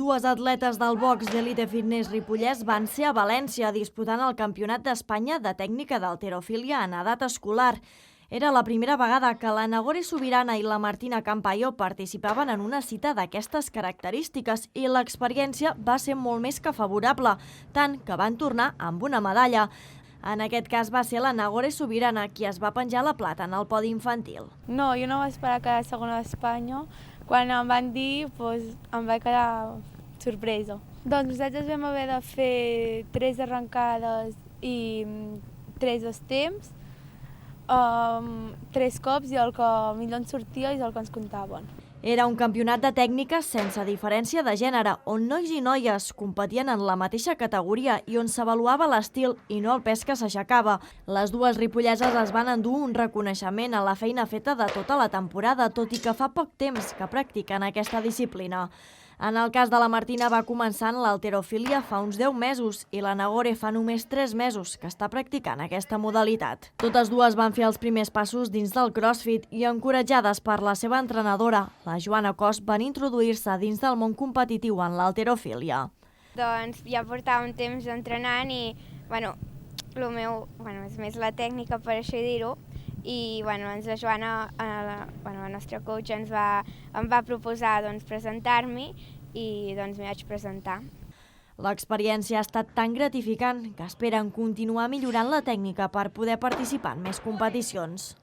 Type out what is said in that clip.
Dues atletes del box d'Elite Fitness Ripollès van ser a València disputant el Campionat d'Espanya de Tècnica d'Halterofília en edat escolar. Era la primera vegada que la Nagore Subirana i la Martina Campayo participaven en una cita d'aquestes característiques i l'experiència va ser molt més que favorable, tant que van tornar amb una medalla. En aquest cas va ser la Nagore Subirana qui es va penjar la plata en el podi infantil. No, jo no vaig esperar quedar segona d'Espanya. Quan em van dir, em vaig quedar sorpresa. Doncs nosaltres vam haver de fer 3 arrencades i 3 temps, 3 cops, i el que millor ens sortia és el que ens comptaven. Era un campionat de tècniques sense diferència de gènere, on nois i noies competien en la mateixa categoria i on s'avaluava l'estil i no el pes que s'aixecava. Les dues ripolleses es van endur un reconeixement a la feina feta de tota la temporada, tot i que fa poc temps que practiquen aquesta disciplina. En el cas de la Martina va començar en l'halterofília fa uns 10 mesos i la Nagore fa només 3 mesos que està practicant aquesta modalitat. Totes dues van fer els primers passos dins del CrossFit i, encoratjades per la seva entrenadora, la Joana Cos, van introduir-se dins del món competitiu en l'halterofília. Doncs ja portava un temps entrenant i, el meu és més la tècnica, per així dir-ho, i la Joana, la nostra coach, em va proposar presentar-m'hi i m'hi vaig presentar. L'experiència ha estat tan gratificant que esperen continuar millorant la tècnica per poder participar en més competicions.